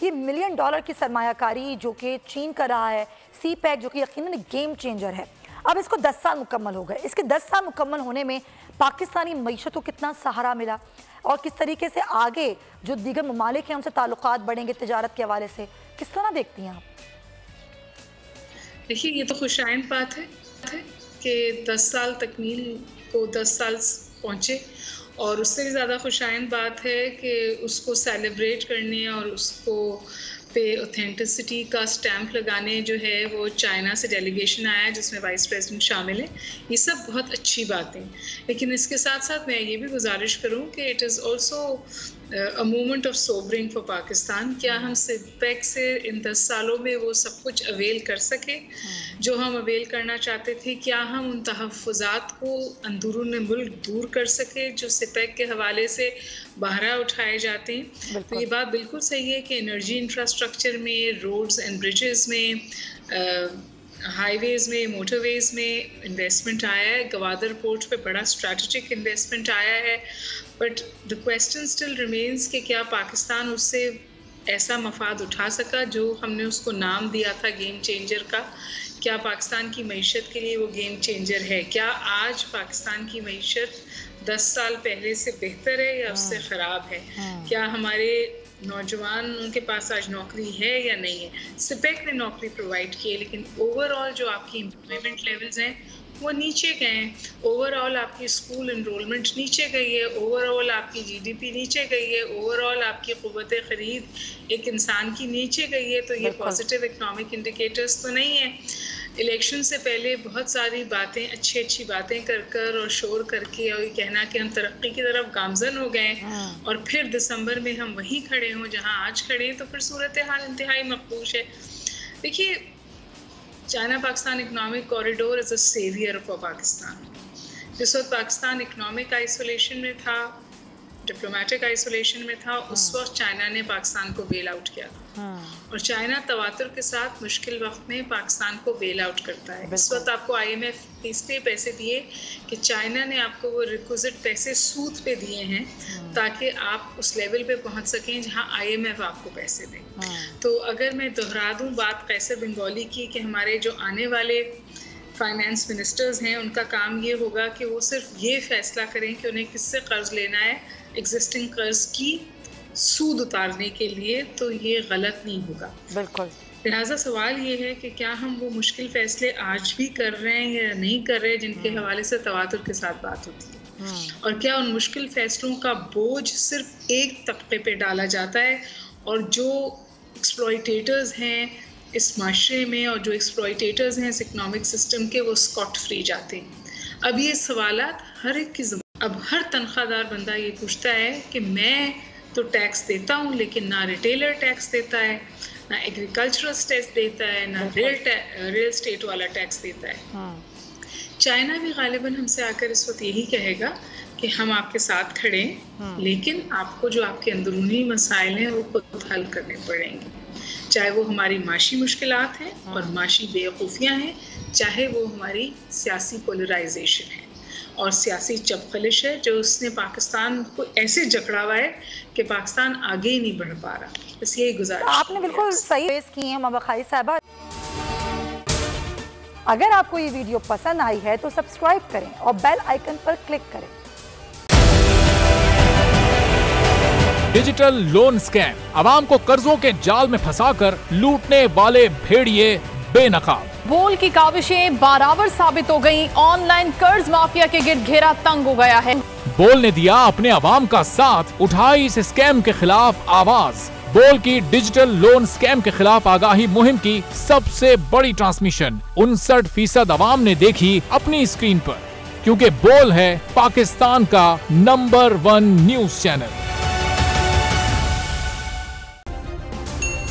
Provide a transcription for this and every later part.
کہ $1 ملین کی سرمایہ کاری جو کہ چین کر رہا ہے، سی پیک جو کہ یقیناً گیم چینجر ہے، اب اس کو 10 سال مکمل ہو گئے. اس کے 10 سال مکمل ہونے میں پاکستانی معیشت کو کتنا سہارا ملا اور کس طریقے سے آگے جو دیگر ممالک ہیں ان سے تعلقات بڑھیں گے تجارت کے حوالے سے، کس طرح دیکھتی ہیں آپ؟ دیکھیے یہ تو خوشائند بات ہے کہ 10 سال تکمیل کو 10 سال پہنچے، اور اس سے بھی زیادہ خوشائند بات ہے کہ اس کو سیلیبریٹ کرنے اور اس کو پہ اوتھینٹسٹی کا سٹیمپ لگانے جو ہے وہ چائنا سے ڈیلیگیشن آیا جس میں وائس پریزیڈنٹ شامل ہے. یہ سب بہت اچھی باتیں، لیکن اس کے ساتھ ساتھ میں یہ بھی گزارش کروں کہ it is also a moment of sobering for Pakistan. کیا ہم سپیک سے ان 10 سالوں میں وہ سب کچھ اویل کر سکے جو ہم اویل کرنا چاہتے تھے؟ کیا ہم ان تحفظات کو اندرون ملک دور کر سکے جو سپیک کے حوالے سے بہرا اٹھائے جاتے ہیں؟ تو یہ بات بالکل صحیح ہے کہ انرجی انفراسٹرکچر میں، روڈز اینڈ بریجز میں، ہائی ویز میں، موٹر ویز میں انویسٹمنٹ آیا ہے. گوادر پورٹ پہ بڑا اسٹریٹجک انویسٹمنٹ آیا ہے. But the question still remains کہ کیا پاکستان اس سے ایسا مفاد اٹھا سکا جو ہم نے اس کو نام دیا تھا گیم چینجر کا؟ کیا پاکستان کی معیشت کے لیے وہ گیم چینجر ہے؟ کیا آج پاکستان کی معیشت 10 سال پہلے سے بہتر ہے یا اس سے خراب ہے؟ کیا ہمارے نوجوانوں کے پاس آج نوکری ہے یا نہیں ہے؟ سپیک نے نوکری پرووائڈ کی ہے، لیکن اوور آل جو آپ کی امپلائمنٹ لیولز ہیں وہ نیچے گئے ہیں. اوور آل آپ کی اسکول انرولمنٹ نیچے گئی ہے. اوور آل آپ کی جی ڈی پی نیچے گئی ہے. اوور آل آپ کی قوت خرید ایک انسان کی نیچے گئی ہے. تو یہ پازیٹیو اکنامک انڈیکیٹرز تو نہیں ہیں. الیکشن سے پہلے بہت ساری باتیں، اچھی باتیں کر اور شور کر کے اور یہ کہنا کہ ہم ترقی کی طرف گامزن ہو گئے اور پھر دسمبر میں ہم وہیں کھڑے ہوں جہاں آج کھڑے ہیں، تو پھر صورتحال انتہائی مخدوش ہے. دیکھیے China Pakistan economic corridor is a severe for Pakistan. جس وقت پاکستان اکنامک آئسولیشن میں تھا، ڈپلومیٹک آئسولیشن میں تھا، اس وقت چائنا نے پاکستان کو بیل آؤٹ کیا تھا، اور چائنا تواتر کے ساتھ مشکل وقت میں پاکستان کو بیل آؤٹ کرتا ہے. اس وقت آپ کو IMF اس لیے پیسے دیے کہ چائنا نے آپ کو وہ ریکوزٹ پیسے سود پہ دیے ہیں تاکہ آپ اس لیول پہ پہنچ سکیں جہاں IMF آپ کو پیسے دیں. تو اگر میں دہرا دوں بات قیصر بنگالی کی کہ ہمارے جو آنے والے فائنانس منسٹرز ہیں ان کا کام یہ ہوگا کہ وہ صرف یہ فیصلہ کریں کہ انہیں کس سے قرض لینا ہے ایگزسٹنگ قرض کی سود اتارنے کے لیے، تو یہ غلط نہیں ہوگا. بالکل. لہٰذا سوال یہ ہے کہ کیا ہم وہ مشکل فیصلے آج بھی کر رہے ہیں یا نہیں کر رہے جن کے حوالے سے تواتر کے ساتھ بات ہوتی ہے، اور کیا ان مشکل فیصلوں کا بوجھ صرف ایک طبقے پہ ڈالا جاتا ہے اور جو ایکسپلوئٹیٹرز ہیں اس معاشرے میں اور جو ایکسپلوئٹیٹرز ہیں اس اکنامک سسٹم کے، وہ اسکاٹ فری جاتے ہیں. اب یہ سوالات ہر ایک کی اب ہر تنخواہ دار بندہ یہ پوچھتا ہے کہ میں تو ٹیکس دیتا ہوں لیکن نہ ریٹیلر ٹیکس دیتا ہے، نہ ایگریکلچرل ٹیکس دیتا ہے، نہ ریل اسٹیٹ والا ٹیکس دیتا ہے. چائنا بھی غالباً ہم سے آ کر اس وقت یہی کہے گا کہ ہم آپ کے ساتھ کھڑے ہیں، لیکن آپ کو جو آپ کے اندرونی مسائل ہیں وہ خود حل کرنے پڑیں گے، چاہے وہ ہماری معاشی مشکلات ہیں اور معاشی بے وقوفیاں ہیں، چاہے وہ ہماری سیاسی پولرائزیشن ہے اور سیاسی چپخلش ہے جو اس نے پاکستان کو ایسے جکڑا ہوا ہے کہ پاکستان آگے ہی نہیں بڑھ پا رہا. بس یہی گزارش. آپ نے بالکل صحیح پیش کی ہیں ماما خائی صاحبہ. اگر آپ کو یہ ویڈیو پسند آئی ہے تو سبسکرائب کریں اور بیل آئیکن پر کلک کریں. ڈیجیٹل لون سکیم، عوام کو قرضوں کے جال میں پھنسا کر لوٹنے والے بھیڑیے بے نقاب. بول کی کاوشیں برابر ثابت ہو گئیں. آن لائن قرض مافیا کے گرد گھیرا تنگ ہو گیا ہے. بول نے دیا اپنے عوام کا ساتھ، اٹھائی اس اسکیم کے خلاف آواز. بول کی ڈیجیٹل لون سکیم کے خلاف آگاہی مہم کی سب سے بڑی ٹرانسمیشن 59% عوام نے دیکھی اپنی اسکرین پر، کیونکہ بول ہے پاکستان کا نمبر 1 نیوز چینل.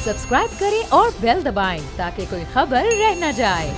سبسکرائب کریں اور بیل دبائیں تاکہ کوئی خبر رہ نہ جائے.